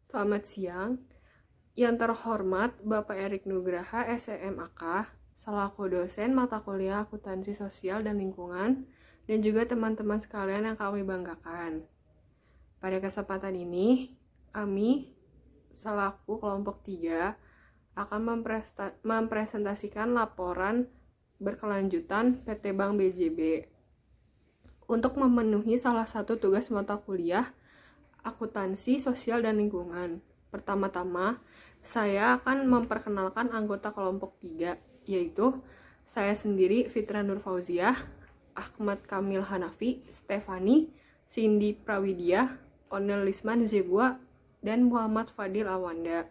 Selamat siang. Yang terhormat Bapak Erik Nugraha, SEMAK, selaku dosen mata kuliah Akuntansi Sosial dan Lingkungan, dan juga teman-teman sekalian yang kami banggakan. Pada kesempatan ini, kami selaku kelompok 3 akan mempresentasikan laporan berkelanjutan PT Bank BJB untuk memenuhi salah satu tugas mata kuliah Akuntansi Sosial dan Lingkungan. Pertama-tama, saya akan memperkenalkan anggota kelompok 3, yaitu saya sendiri, Fitra Nur Fauziah, Ahmad Kamil Hanafi, Stefani, Cindy Prawidia, Onel Lisman Zebua, dan Muhammad Fadil Awanda.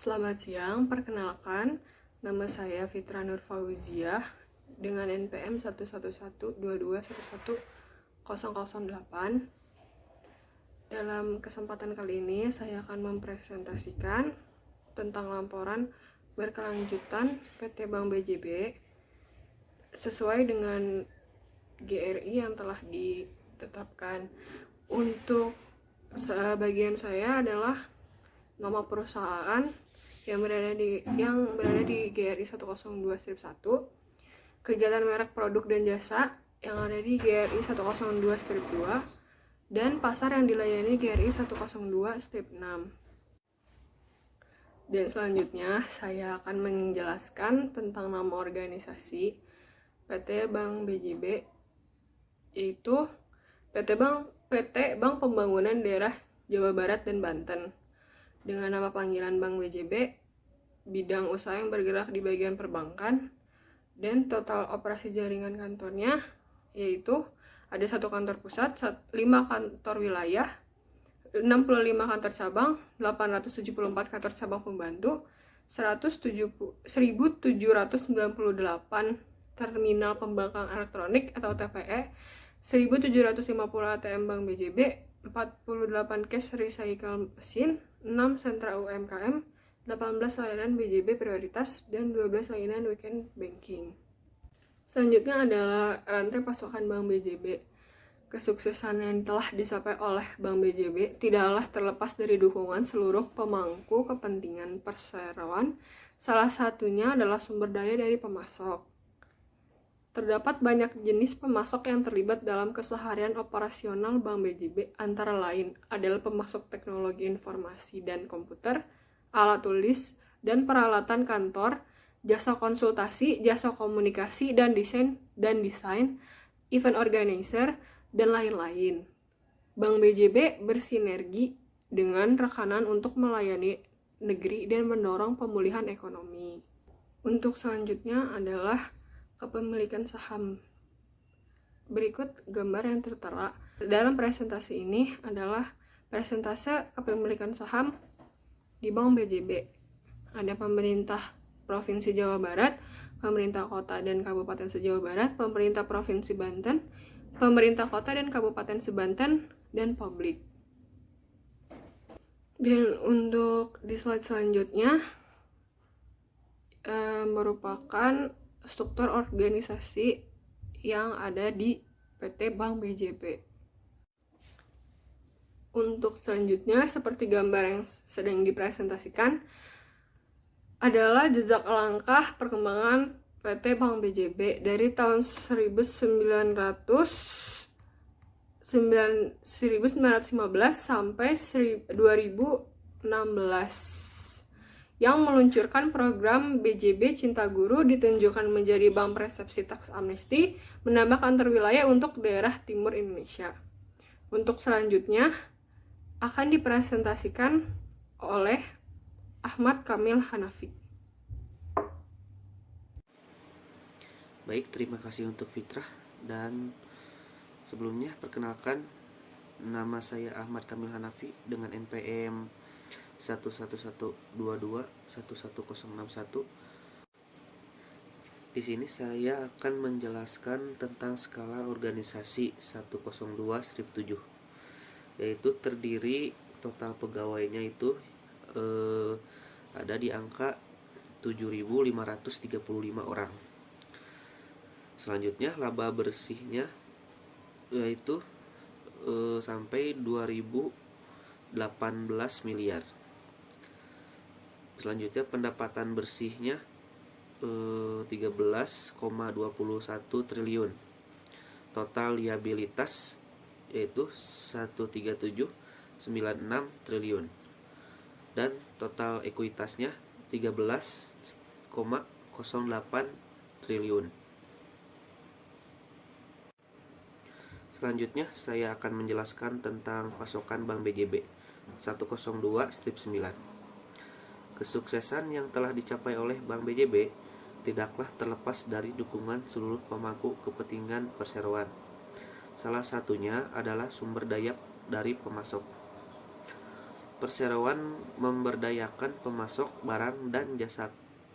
Selamat siang, perkenalkan, nama saya Fitra Nur Fauziah dengan NPM 11122111008. Dalam kesempatan kali ini saya akan mempresentasikan tentang laporan berkelanjutan PT Bank BJB sesuai dengan GRI yang telah ditetapkan. Untuk bagian saya adalah nama perusahaan yang berada di GRI 102-1, kegiatan merek produk dan jasa yang ada di GRI 102-2, dan pasar yang dilayani GRI 102-6. Dan selanjutnya saya akan menjelaskan tentang nama organisasi PT Bank BJB, yaitu PT Bank Pembangunan Daerah Jawa Barat dan Banten, dengan nama panggilan Bank BJB, bidang usaha yang bergerak di bagian perbankan, dan total operasi jaringan kantornya yaitu ada 1 kantor pusat, 5 kantor wilayah, 65 kantor cabang, 874 kantor cabang pembantu, 1.798 terminal pembangkang elektronik atau TPE, 1.750 ATM Bank BJB, 48 cash recycle mesin, 6 sentra UMKM, 18 layanan BJB prioritas, dan 12 layanan weekend banking. Selanjutnya adalah rantai pasokan Bank BJB. Kesuksesan yang telah dicapai oleh Bank BJB tidaklah terlepas dari dukungan seluruh pemangku kepentingan perseroan. Salah satunya adalah sumber daya dari pemasok. Terdapat banyak jenis pemasok yang terlibat dalam keseharian operasional Bank BJB, antara lain adalah pemasok teknologi informasi dan komputer, alat tulis, dan peralatan kantor, jasa konsultasi, jasa komunikasi dan desain, event organizer, dan lain-lain. Bank BJB bersinergi dengan rekanan untuk melayani negeri dan mendorong pemulihan ekonomi. Untuk selanjutnya adalah kepemilikan saham. Berikut gambar yang tertera dalam presentasi ini adalah persentase kepemilikan saham di Bank BJB. Ada pemerintah Provinsi Jawa Barat, pemerintah kota dan kabupaten se-Jawa Barat, pemerintah Provinsi Banten, pemerintah kota dan kabupaten se-Banten, dan publik. Dan untuk di slide selanjutnya merupakan struktur organisasi yang ada di PT Bank BJB. Untuk selanjutnya, seperti gambar yang sedang dipresentasikan, adalah jejak langkah perkembangan PT Bank BJB dari tahun 1915 sampai 2016 yang meluncurkan program BJB Cinta Guru, ditunjukkan menjadi bank persepsi tax amnesti, menambah kantor wilayah untuk daerah timur Indonesia. Untuk selanjutnya akan dipresentasikan oleh Ahmad Kamil Hanafi. Baik, terima kasih untuk Fitrah. Dan sebelumnya perkenalkan, nama saya Ahmad Kamil Hanafi dengan NPM 11122111061. Di sini saya akan menjelaskan tentang skala organisasi 102-7, yaitu terdiri total pegawainya itu ada di angka 7.535 orang. Selanjutnya laba bersihnya yaitu sampai 2018 miliar. Selanjutnya pendapatan bersihnya 13,21 triliun. Total liabilitas yaitu 137,96 triliun. Dan total ekuitasnya 13,08 triliun. Selanjutnya saya akan menjelaskan tentang pasokan Bank BJB 102 strip 9. Kesuksesan yang telah dicapai oleh Bank BJB tidaklah terlepas dari dukungan seluruh pemangku kepentingan perseroan. Salah satunya adalah sumber daya dari pemasok. Perseroan memberdayakan pemasok barang dan jasa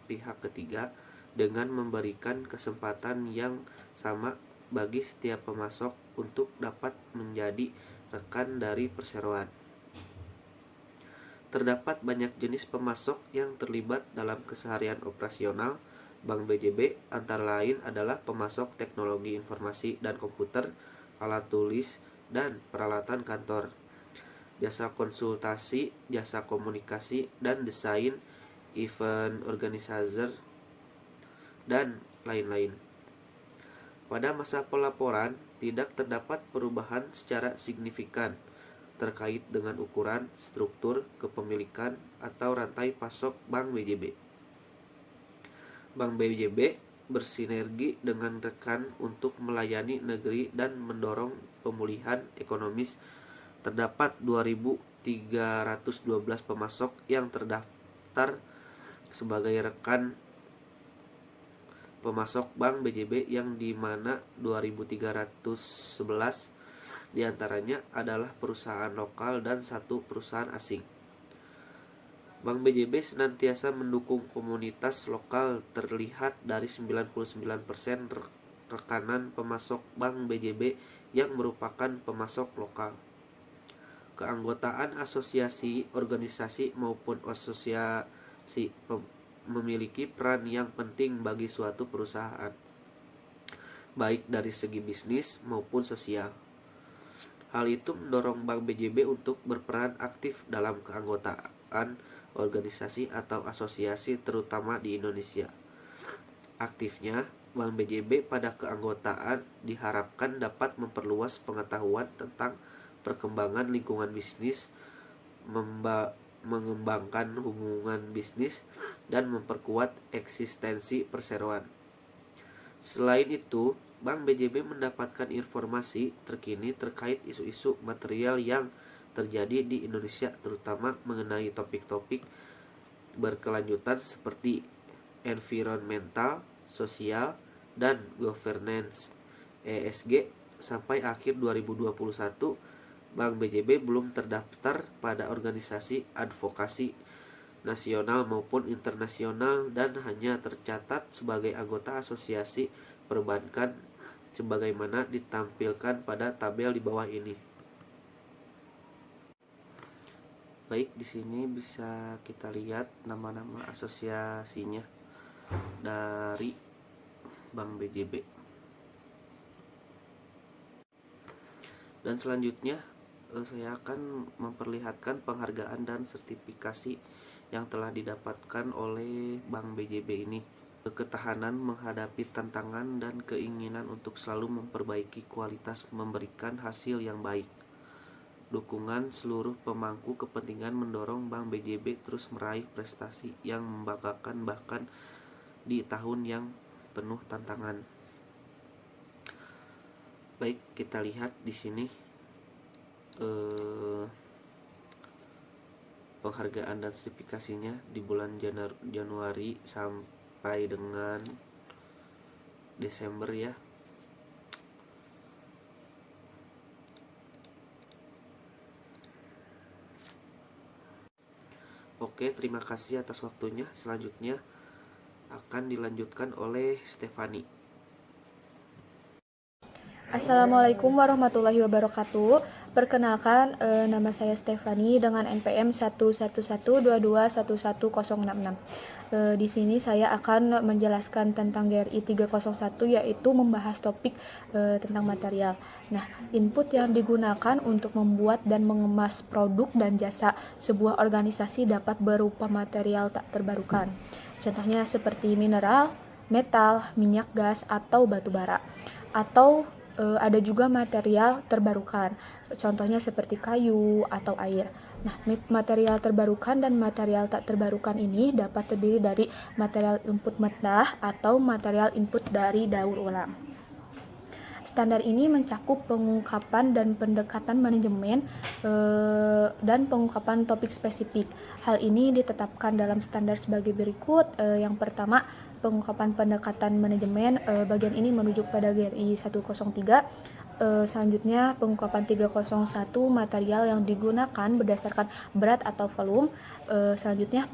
pihak ketiga dengan memberikan kesempatan yang sama bagi setiap pemasok untuk dapat menjadi rekan dari perseroan. Terdapat banyak jenis pemasok yang terlibat dalam keseharian operasional Bank BJB, antara lain adalah pemasok teknologi informasi dan komputer, alat tulis, dan peralatan kantor, jasa konsultasi, jasa komunikasi dan desain, event organizer, dan lain-lain. Pada masa pelaporan, tidak terdapat perubahan secara signifikan terkait dengan ukuran, struktur, kepemilikan, atau rantai pasok Bank BJB. Bank BJB bersinergi dengan rekan untuk melayani negeri dan mendorong pemulihan ekonomis. Terdapat 2.312 pemasok yang terdaftar sebagai rekan pemasok Bank BJB, yang dimana 2.311 diantaranya adalah perusahaan lokal dan 1 perusahaan asing. Bank BJB senantiasa mendukung komunitas lokal, terlihat dari 99% rekanan pemasok Bank BJB yang merupakan pemasok lokal. Keanggotaan asosiasi, organisasi maupun asosiasi memiliki peran yang penting bagi suatu perusahaan, baik dari segi bisnis maupun sosial. Hal itu mendorong Bank BJB untuk berperan aktif dalam keanggotaan organisasi atau asosiasi, terutama di Indonesia. Aktifnya Bank BJB pada keanggotaan diharapkan dapat memperluas pengetahuan tentang perkembangan lingkungan bisnis, mengembangkan hubungan bisnis, dan memperkuat eksistensi perseroan. Selain itu, Bank BJB mendapatkan informasi terkini terkait isu-isu material yang terjadi di Indonesia, terutama mengenai topik-topik berkelanjutan seperti environmental, sosial, dan governance (ESG). Sampai akhir 2021, Bank BJB belum terdaftar pada organisasi advokasi nasional maupun internasional dan hanya tercatat sebagai anggota asosiasi perbankan sebagaimana ditampilkan pada tabel di bawah ini. Baik, di sini bisa kita lihat nama-nama asosiasinya dari Bank BJB. Dan selanjutnya saya akan memperlihatkan penghargaan dan sertifikasi yang telah didapatkan oleh Bank BJB ini. Ketahanan menghadapi tantangan dan keinginan untuk selalu memperbaiki kualitas memberikan hasil yang baik. Dukungan seluruh pemangku kepentingan mendorong Bank BJB terus meraih prestasi yang membanggakan bahkan di tahun yang penuh tantangan. Baik, kita lihat di sini penghargaan dan sertifikasinya di bulan Januari sampai dengan Desember ya. Oke, terima kasih atas waktunya. Selanjutnya akan dilanjutkan oleh Stefani. Assalamualaikum warahmatullahi wabarakatuh. Perkenalkan, nama saya Stefani dengan NPM 11122111066. Di sini saya akan menjelaskan tentang GRI 301, yaitu membahas topik tentang material. Nah, input yang digunakan untuk membuat dan mengemas produk dan jasa sebuah organisasi dapat berupa material tak terbarukan. Contohnya seperti mineral, metal, minyak gas, atau batu bara. Atau ada juga material terbarukan, contohnya seperti kayu atau air. Nah, material terbarukan dan material tak terbarukan ini dapat terdiri dari material input mentah atau material input dari daur ulang. Standar ini mencakup pengungkapan dan pendekatan manajemen dan pengungkapan topik spesifik. Hal ini ditetapkan dalam standar sebagai berikut. Yang pertama, pengungkapan pendekatan manajemen. Bagian ini merujuk pada GRI 103. Selanjutnya, pengungkapan 301, material yang digunakan berdasarkan berat atau volume. Selanjutnya,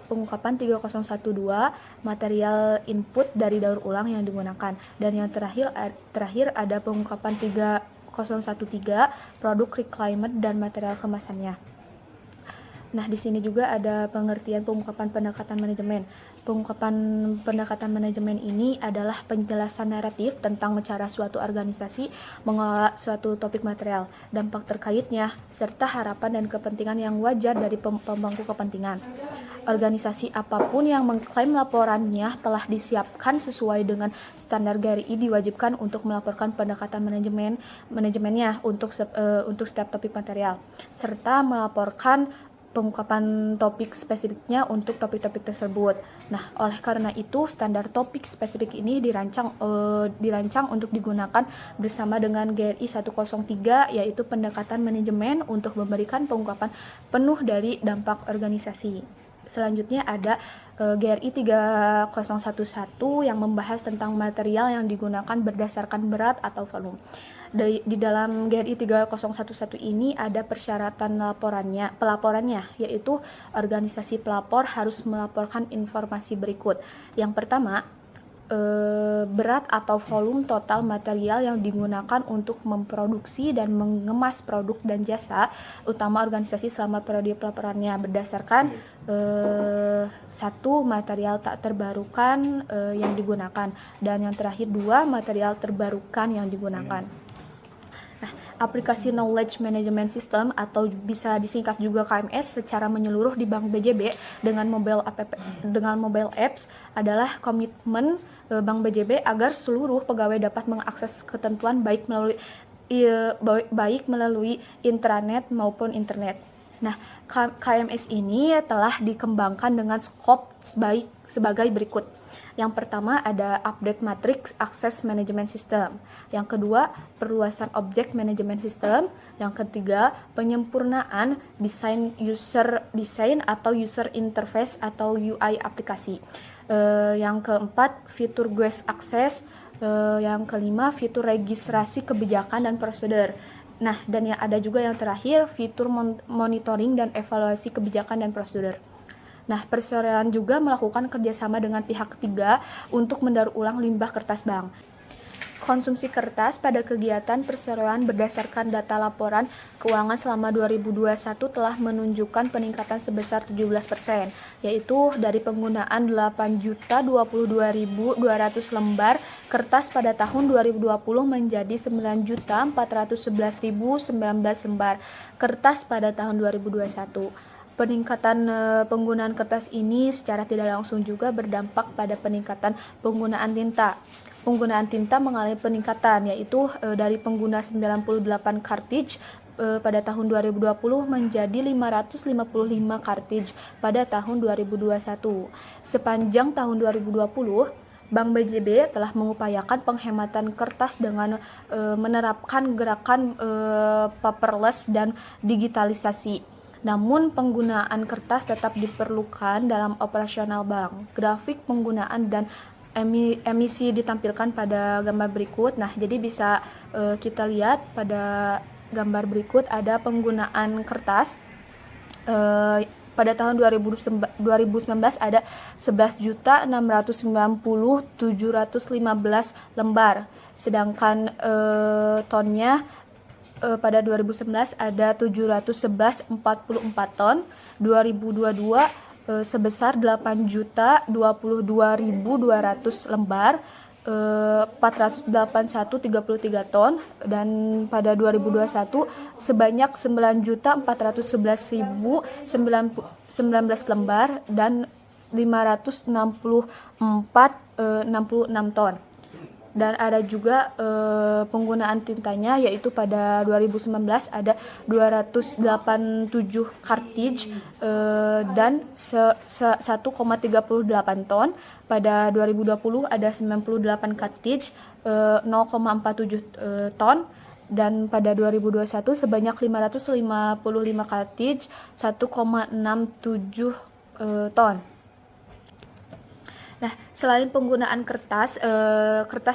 pengungkapan 3012, material input dari daur ulang yang digunakan. Dan yang terakhir ada pengungkapan 3013, produk reclaimed dan material kemasannya. Nah, di sini juga ada pengertian pengungkapan pendekatan manajemen. Pengungkapan pendekatan manajemen ini adalah penjelasan naratif tentang cara suatu organisasi mengelola suatu topik material, dampak terkaitnya, serta harapan dan kepentingan yang wajar dari pemangku kepentingan. Organisasi apapun yang mengklaim laporannya telah disiapkan sesuai dengan standar GRI diwajibkan untuk melaporkan pendekatan manajemennya untuk setiap topik material, serta melaporkan pengungkapan topik spesifiknya untuk topik-topik tersebut. Nah, oleh karena itu standar topik spesifik ini dirancang untuk digunakan bersama dengan GRI 103, yaitu pendekatan manajemen untuk memberikan pengungkapan penuh dari dampak organisasi. Selanjutnya ada GRI 3011 yang membahas tentang material yang digunakan berdasarkan berat atau volume. Di dalam GRI 3011 ini ada persyaratan pelaporannya, yaitu organisasi pelapor harus melaporkan informasi berikut. Yang pertama, berat atau volume total material yang digunakan untuk memproduksi dan mengemas produk dan jasa utama organisasi selama periode pelaporannya berdasarkan satu, material tak terbarukan yang digunakan, dan yang terakhir 2, material terbarukan yang digunakan. Nah, aplikasi Knowledge Management System atau bisa disingkat juga KMS secara menyeluruh di Bank BJB dengan mobile apps adalah komitmen Bank BJB agar seluruh pegawai dapat mengakses ketentuan baik melalui intranet maupun internet. Nah, KMS ini telah dikembangkan dengan skop sebagai berikut. Yang pertama ada update matrix access management system. Yang kedua, perluasan object management system. Yang ketiga, penyempurnaan desain atau user interface atau UI aplikasi. Yang keempat, fitur guest access. Yang kelima, fitur registrasi kebijakan dan prosedur. Nah, dan yang ada juga yang terakhir, fitur monitoring dan evaluasi kebijakan dan prosedur. Nah, perseroan juga melakukan kerjasama dengan pihak ketiga untuk mendaur ulang limbah kertas bank. Konsumsi kertas pada kegiatan perseroan berdasarkan data laporan keuangan selama 2021 telah menunjukkan peningkatan sebesar 17%, yaitu dari penggunaan 8.022.200 lembar kertas pada tahun 2020 menjadi 9.411.019 lembar kertas pada tahun 2021. Peningkatan penggunaan kertas ini secara tidak langsung juga berdampak pada peningkatan penggunaan tinta. Penggunaan tinta mengalami peningkatan, yaitu dari pengguna 98 cartridge pada tahun 2020 menjadi 555 cartridge pada tahun 2021. Sepanjang tahun 2020, Bank BJB telah mengupayakan penghematan kertas dengan menerapkan gerakan paperless dan digitalisasi. Namun penggunaan kertas tetap diperlukan dalam operasional bank. Grafik penggunaan dan emisi ditampilkan pada gambar berikut. Nah, jadi bisa kita lihat pada gambar berikut ada penggunaan kertas. Pada tahun 2019 ada 11.690.715 lembar. Sedangkan tonnya pada 2011 ada 711,44 ton, 2022 sebesar 8.022.200 lembar, 481,33 ton, dan pada 2021 sebanyak 9.411.019 lembar dan 564,66 ton. Dan ada juga penggunaan tintanya, yaitu pada 2019 ada 287 cartridge dan 1,38 ton. Pada 2020 ada 98 cartridge 0,47 ton. Dan pada 2021 sebanyak 555 cartridge 1,67 ton. Nah, selain penggunaan kertas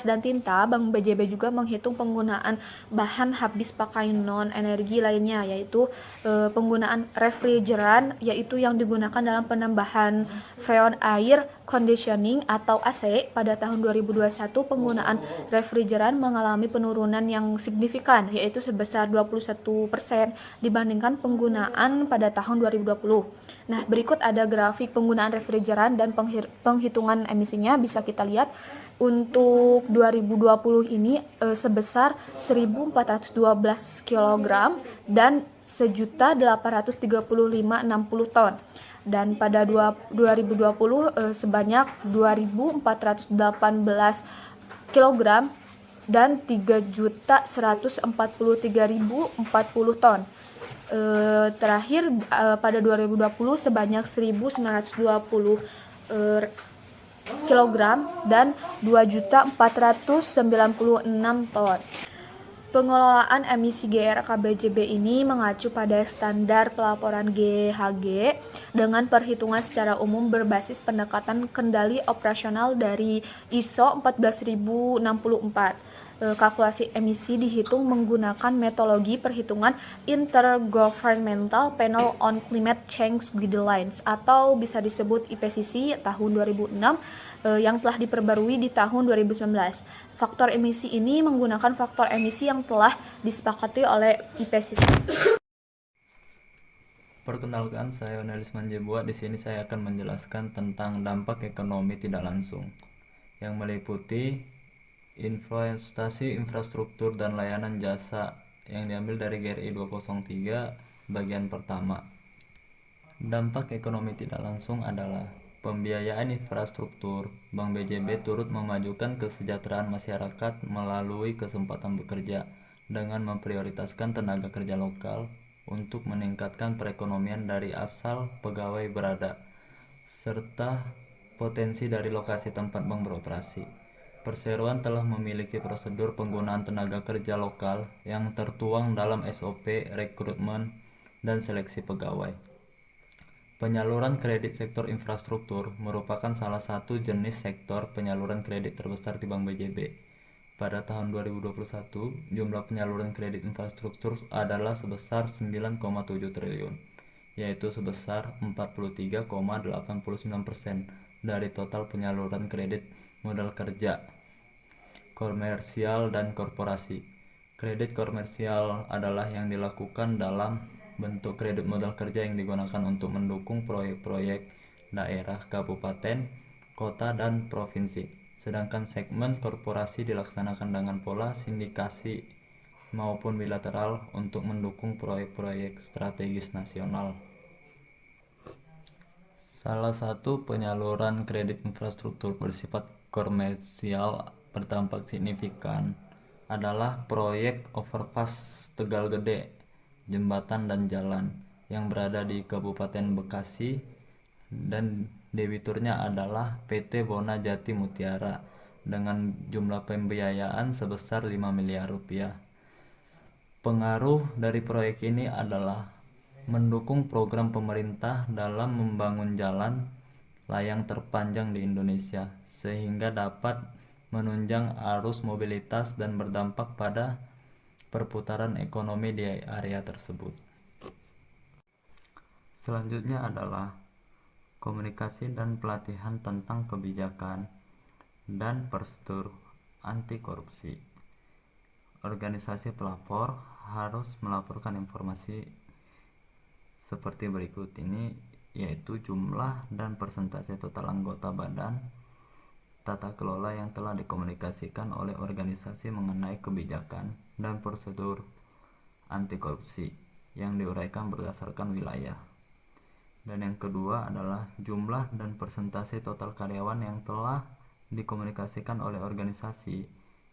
dan tinta, Bank BJB juga menghitung penggunaan bahan habis pakai non-energi lainnya, yaitu penggunaan refrigeran, yaitu yang digunakan dalam penambahan freon air conditioning atau AC. Pada tahun 2021, penggunaan refrigeran mengalami penurunan yang signifikan, yaitu sebesar 21% dibandingkan penggunaan pada tahun 2020. Nah, berikut ada grafik penggunaan refrigeran dan penghitungan emisinya. Bisa kita lihat untuk 2020 ini sebesar 1.412 kg dan 1.835,60 ton. Dan pada 2020 sebanyak 2.418 kg dan 3.143.040 ton. Terakhir pada 2020 sebanyak 1.920 kg dan 2.496 ton. Pengelolaan emisi GRK BJB ini mengacu pada standar pelaporan GHG dengan perhitungan secara umum berbasis pendekatan kendali operasional dari ISO 14064. Kalkulasi emisi dihitung menggunakan metodologi perhitungan Intergovernmental Panel on Climate Change Guidelines atau bisa disebut IPCC tahun 2006 yang telah diperbarui di tahun 2019. Faktor emisi ini menggunakan faktor emisi yang telah disepakati oleh IPCC. Perkenalkan, saya Onelis Manjebua. Di sini saya akan menjelaskan tentang dampak ekonomi tidak langsung yang meliputi investasi infrastruktur dan layanan jasa yang diambil dari GRI 203 bagian pertama. Dampak ekonomi tidak langsung adalah pembiayaan infrastruktur. Bank BJB turut memajukan kesejahteraan masyarakat melalui kesempatan bekerja dengan memprioritaskan tenaga kerja lokal untuk meningkatkan perekonomian dari asal pegawai berada serta potensi dari lokasi tempat bank beroperasi. Perseroan telah memiliki prosedur penggunaan tenaga kerja lokal yang tertuang dalam SOP rekrutmen dan seleksi pegawai. Penyaluran kredit sektor infrastruktur merupakan salah satu jenis sektor penyaluran kredit terbesar di Bank BJB. Pada tahun 2021, jumlah penyaluran kredit infrastruktur adalah sebesar 9,7 triliun, yaitu sebesar 43,89% dari total penyaluran kredit modal kerja komersial dan korporasi. Kredit komersial adalah yang dilakukan dalam bentuk kredit modal kerja yang digunakan untuk mendukung proyek-proyek daerah, kabupaten, kota, dan provinsi. Sedangkan segmen korporasi dilaksanakan dengan pola sindikasi maupun bilateral untuk mendukung proyek-proyek strategis nasional. Salah satu penyaluran kredit infrastruktur bersifat komersial berdampak signifikan adalah proyek overpass Tegal Gede, jembatan dan jalan yang berada di Kabupaten Bekasi, dan debiturnya adalah PT Bona Jati Mutiara dengan jumlah pembiayaan sebesar 5 miliar rupiah. Pengaruh dari proyek ini adalah mendukung program pemerintah dalam membangun jalan layang terpanjang di Indonesia sehingga dapat menunjang arus mobilitas dan berdampak pada perputaran ekonomi di area tersebut. Selanjutnya adalah komunikasi dan pelatihan tentang kebijakan dan prosedur anti korupsi. Organisasi pelapor harus melaporkan informasi seperti berikut ini, yaitu jumlah dan persentase total anggota badan tata kelola yang telah dikomunikasikan oleh organisasi mengenai kebijakan dan prosedur anti korupsi yang diuraikan berdasarkan wilayah. Dan yang kedua adalah jumlah dan persentase total karyawan yang telah dikomunikasikan oleh organisasi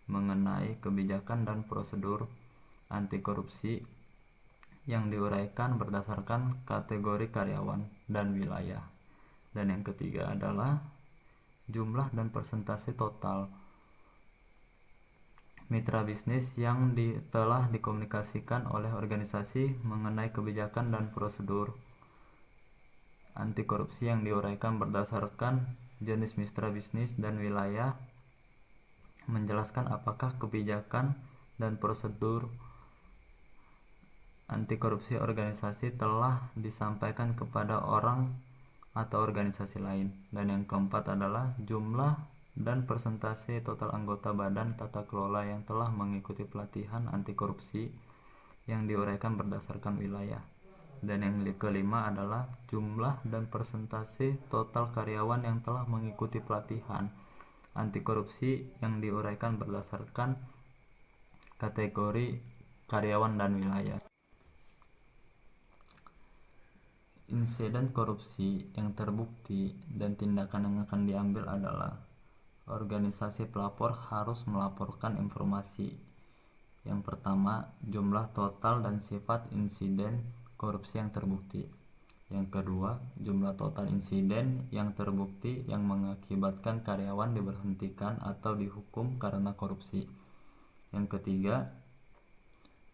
mengenai kebijakan dan prosedur anti korupsi yang diuraikan berdasarkan kategori karyawan dan wilayah. Dan yang ketiga adalah jumlah dan persentase total mitra bisnis yang telah dikomunikasikan oleh organisasi mengenai kebijakan dan prosedur anti korupsi yang diuraikan berdasarkan jenis mitra bisnis dan wilayah, menjelaskan apakah kebijakan dan prosedur anti korupsi organisasi telah disampaikan kepada orang atau organisasi lain. Dan yang keempat adalah jumlah dan persentase total anggota badan tata kelola yang telah mengikuti pelatihan anti korupsi yang diuraikan berdasarkan wilayah. Dan yang kelima adalah jumlah dan persentase total karyawan yang telah mengikuti pelatihan anti korupsi yang diuraikan berdasarkan kategori karyawan dan wilayah. Insiden korupsi yang terbukti dan tindakan yang akan diambil adalah organisasi pelapor harus melaporkan informasi. Yang pertama, jumlah total dan sifat insiden korupsi yang terbukti. Yang kedua, jumlah total insiden yang terbukti yang mengakibatkan karyawan diberhentikan atau dihukum karena korupsi. Yang ketiga,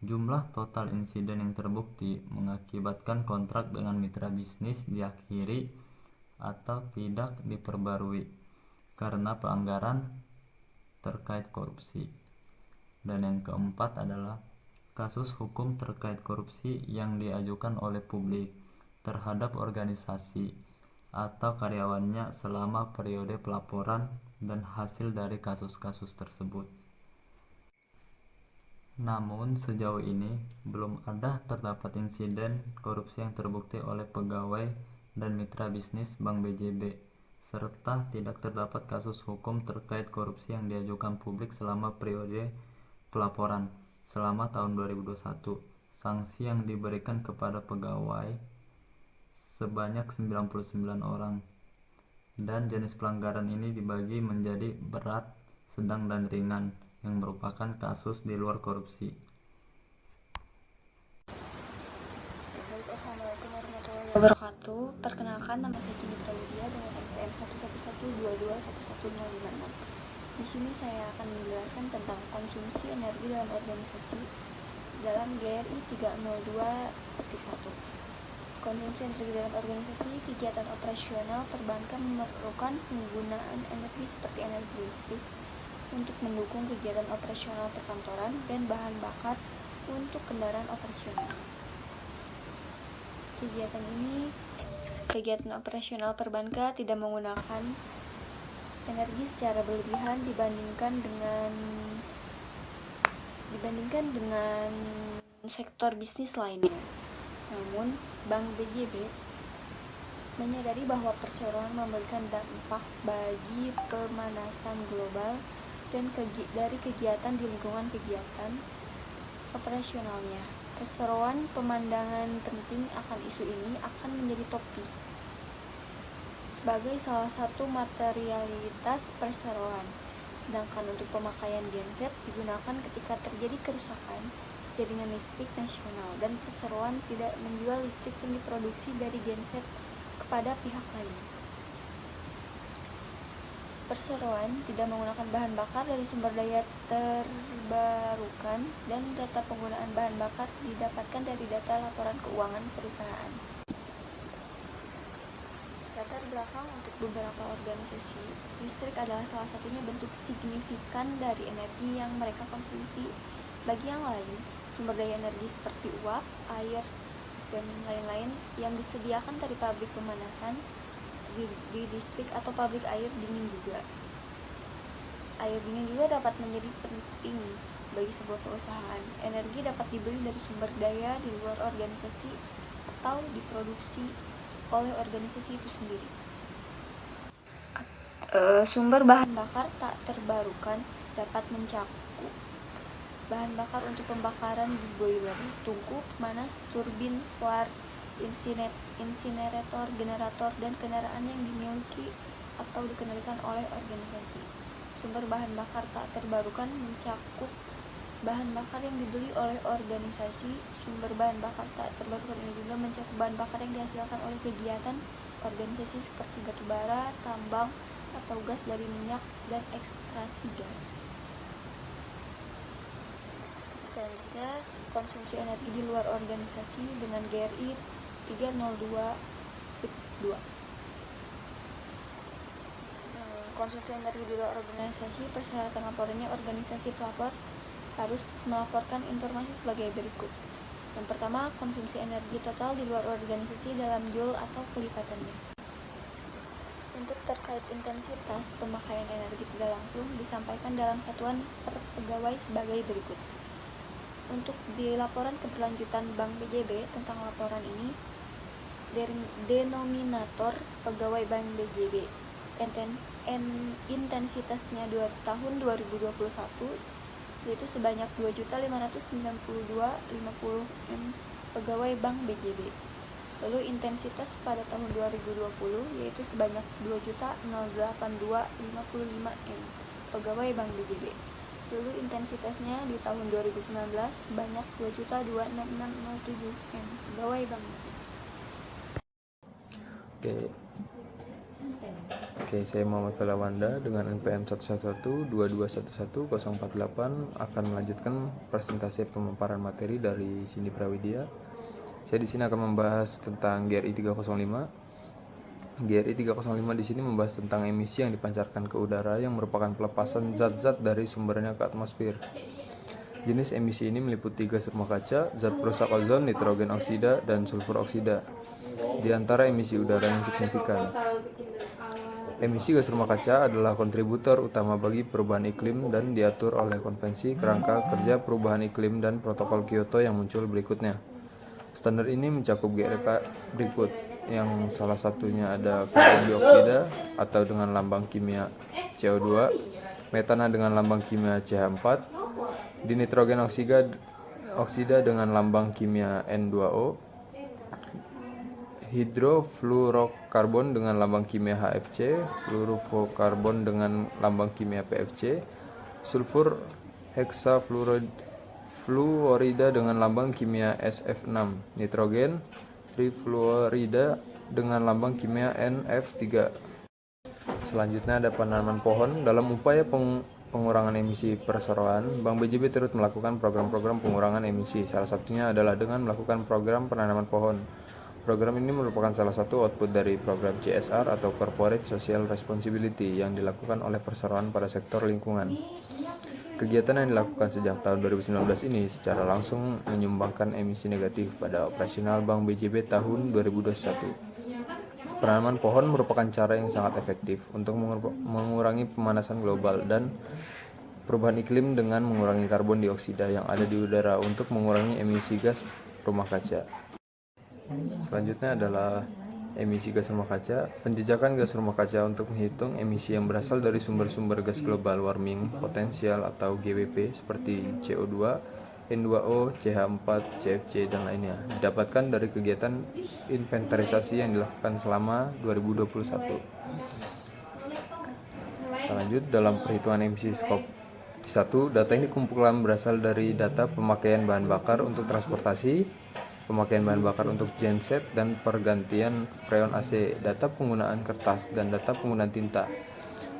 jumlah total insiden yang terbukti mengakibatkan kontrak dengan mitra bisnis diakhiri atau tidak diperbarui karena pelanggaran terkait korupsi. Dan yang keempat adalah kasus hukum terkait korupsi yang diajukan oleh publik terhadap organisasi atau karyawannya selama periode pelaporan dan hasil dari kasus-kasus tersebut. Namun sejauh ini belum ada terdapat insiden korupsi yang terbukti oleh pegawai dan mitra bisnis Bank BJB, serta tidak terdapat kasus hukum terkait korupsi yang diajukan publik selama periode pelaporan selama tahun 2021. Sanksi yang diberikan kepada pegawai sebanyak 99 orang, dan jenis pelanggaran ini dibagi menjadi berat, sedang, dan ringan yang merupakan kasus di luar korupsi. Assalamualaikum warahmatullahi wabarakatuh. Perkenalkan, nama saya Cindy Prawidia dengan NPM 11122111056. Di sini saya akan menjelaskan tentang konsumsi energi dalam organisasi dalam GRI 302.1. Konsumsi energi dalam organisasi, kegiatan operasional perbankan memerlukan penggunaan energi seperti energi listrik untuk mendukung kegiatan operasional perkantoran dan bahan bakar untuk kendaraan operasional. Kegiatan operasional perbankan tidak menggunakan energi secara berlebihan dibandingkan dengan sektor bisnis lainnya. Namun, Bank BJB menyadari bahwa perseroan memberikan dampak bagi pemanasan global dan dari kegiatan di lingkungan kegiatan operasionalnya. Perseroan pemandangan penting akan isu ini akan menjadi topik sebagai salah satu materialitas perseroan. Sedangkan untuk pemakaian genset digunakan ketika terjadi kerusakan jaringan listrik nasional dan perseroan tidak menjual listrik yang diproduksi dari genset kepada pihak lain. Perseroan tidak menggunakan bahan bakar dari sumber daya terbarukan dan data penggunaan bahan bakar didapatkan dari data laporan keuangan perusahaan. Latar belakang untuk beberapa organisasi, listrik adalah salah satunya bentuk signifikan dari energi yang mereka konsumsi. Bagi yang lain, sumber daya energi seperti uap, air, dan lain-lain yang disediakan dari pabrik pemanasan di listrik atau pabrik air dingin juga. Air dingin juga dapat menjadi penting bagi sebuah perusahaan. Energi dapat dibeli dari sumber daya di luar organisasi atau diproduksi oleh organisasi itu sendiri. Sumber bahan bakar tak terbarukan dapat mencakup bahan bakar untuk pembakaran di boiler, tungku pemanas, turbin, flare, insinerator, generator, dan kendaraan yang dimiliki atau dikendalikan oleh organisasi. Sumber bahan bakar tak terbarukan mencakup bahan bakar yang dibeli oleh organisasi. Sumber bahan bakar tak terbarukan ini juga mencakup bahan bakar yang dihasilkan oleh kegiatan organisasi seperti batu bara, tambang, atau gas dari minyak dan ekstraksi gas. Selanjutnya, konsumsi energi di luar organisasi dengan GRI 302/2. Konsumsi energi di luar organisasi, persyaratan laporannya organisasi pelapor harus melaporkan informasi sebagai berikut. Yang pertama, konsumsi energi total di luar organisasi dalam joule atau kelipatannya. Untuk terkait intensitas pemakaian energi tidak langsung disampaikan dalam satuan per pegawai sebagai berikut. Untuk di laporan keberlanjutan Bank BJB tentang laporan ini, denominator pegawai Bank BJB intensitasnya tahun 2021 yaitu sebanyak 2.592.50 M pegawai Bank BJB. Lalu intensitas pada tahun 2020 yaitu sebanyak 2.082.55 M pegawai Bank BJB. Lalu intensitasnya di tahun 2019 sebanyak 2.26607 M pegawai Bank BJB. Oke, saya Muhammad Felawanda dengan NPM 11122111048 akan melanjutkan presentasi pemaparan materi dari Cindy Prawidia. Saya di sini akan membahas tentang GRI 305. GRI 305 di sini membahas tentang emisi yang dipancarkan ke udara yang merupakan pelepasan zat-zat dari sumbernya ke atmosfer. Jenis emisi ini meliputi gas rumah kaca, zat perusak ozon, nitrogen oksida, dan sulfur oksida. Di antara emisi udara yang signifikan, emisi gas rumah kaca adalah kontributor utama bagi perubahan iklim dan diatur oleh Konvensi Kerangka Kerja Perubahan Iklim dan Protokol Kyoto yang muncul berikutnya. Standar ini mencakup GRK berikut, yang salah satunya ada karbon dioksida atau dengan lambang kimia CO2, metana dengan lambang kimia CH4, dinitrogen oksida dengan lambang kimia N2O, hidrofluorokarbon dengan lambang kimia HFC, fluorofluorokarbon dengan lambang kimia PFC, sulfur heksafluorida dengan lambang kimia SF6, nitrogen trifluorida dengan lambang kimia NF3. Selanjutnya ada penanaman pohon. Dalam upaya pengurangan emisi perseroan, Bank BJB turut melakukan program-program pengurangan emisi. Salah satunya adalah dengan melakukan program penanaman pohon. Program ini merupakan salah satu output dari program CSR atau Corporate Social Responsibility yang dilakukan oleh perseroan pada sektor lingkungan. Kegiatan yang dilakukan sejak tahun 2019 ini secara langsung menyumbangkan emisi negatif pada operasional Bank BJB tahun 2021. Penanaman pohon merupakan cara yang sangat efektif untuk mengurangi pemanasan global dan perubahan iklim dengan mengurangi karbon dioksida yang ada di udara untuk mengurangi emisi gas rumah kaca. Selanjutnya adalah emisi gas rumah kaca. Penjejakan gas rumah kaca untuk menghitung emisi yang berasal dari sumber-sumber gas global warming potensial atau GWP seperti CO2, N2O, CH4, CFC, dan lainnya didapatkan dari kegiatan inventarisasi yang dilakukan selama 2021. Kita lanjut dalam perhitungan emisi skop 1. Data ini kumpulan berasal dari data pemakaian bahan bakar untuk transportasi, pemakaian bahan bakar untuk genset dan pergantian freon AC, data penggunaan kertas, dan data penggunaan tinta.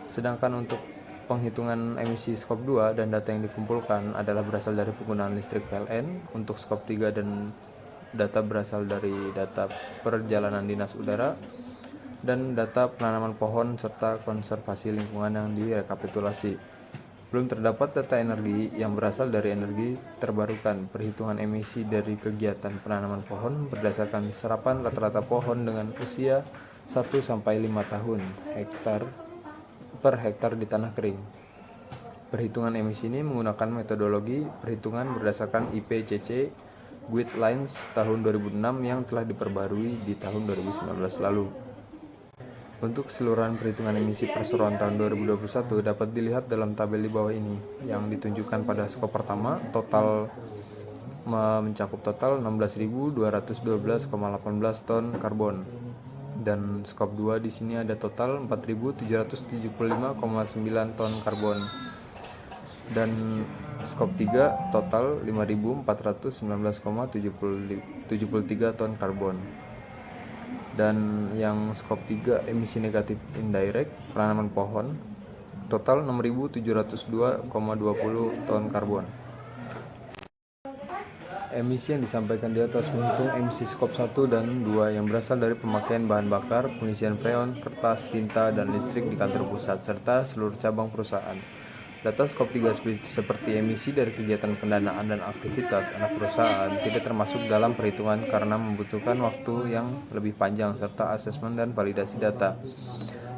Sedangkan untuk penghitungan emisi skop 2 dan data yang dikumpulkan adalah berasal dari penggunaan listrik PLN untuk skop 3 dan data berasal dari data perjalanan dinas udara dan data penanaman pohon serta konservasi lingkungan yang direkapitulasi. Belum terdapat data energi yang berasal dari energi terbarukan. Perhitungan emisi dari kegiatan penanaman pohon berdasarkan serapan rata-rata pohon dengan usia 1-5 tahun per hektar di tanah kering. Perhitungan emisi ini menggunakan metodologi perhitungan berdasarkan IPCC Guidelines tahun 2006 yang telah diperbarui di tahun 2019 lalu. Untuk keseluruhan perhitungan emisi perseroan tahun 2021 dapat dilihat dalam tabel di bawah ini, yang ditunjukkan pada skop pertama total mencakup total 16.212,18 ton karbon, dan skop 2 di sini ada total 4.775,9 ton karbon, dan skop 3 total 5.419,73 ton karbon. Dan yang skop 3 emisi negatif indirect penanaman pohon total 6.702,20 ton karbon. Emisi yang disampaikan di atas menghitung emisi skop 1 dan 2 yang berasal dari pemakaian bahan bakar, pengisian freon, kertas, tinta, dan listrik di kantor pusat serta seluruh cabang perusahaan. Data skop 3 seperti emisi dari kegiatan pendanaan dan aktivitas anak perusahaan tidak termasuk dalam perhitungan karena membutuhkan waktu yang lebih panjang serta asesmen dan validasi data.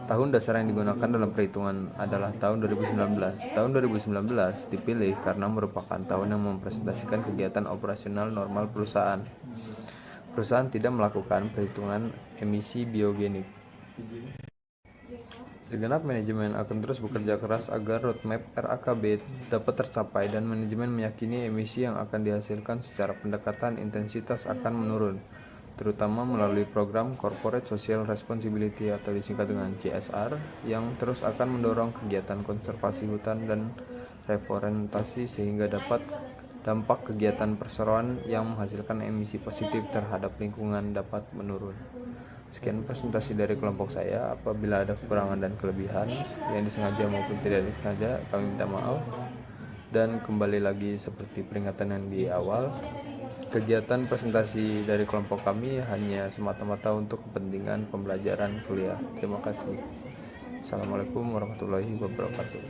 Tahun dasar yang digunakan dalam perhitungan adalah tahun 2019. Tahun 2019 dipilih karena merupakan tahun yang mempresentasikan kegiatan operasional normal perusahaan. Perusahaan tidak melakukan perhitungan emisi biogenik. Segenap manajemen akan terus bekerja keras agar roadmap RAKB dapat tercapai dan manajemen meyakini emisi yang akan dihasilkan secara pendekatan intensitas akan menurun, terutama melalui program Corporate Social Responsibility atau disingkat dengan CSR yang terus akan mendorong kegiatan konservasi hutan dan reforestasi sehingga dampak kegiatan perseroan yang menghasilkan emisi positif terhadap lingkungan dapat menurun. Sekian presentasi dari kelompok saya. Apabila ada kekurangan dan kelebihan yang disengaja maupun tidak disengaja, kami minta maaf. Dan kembali lagi seperti peringatan yang di awal, kegiatan presentasi dari kelompok kami hanya semata-mata untuk kepentingan pembelajaran kuliah. Terima kasih. Assalamualaikum warahmatullahi wabarakatuh.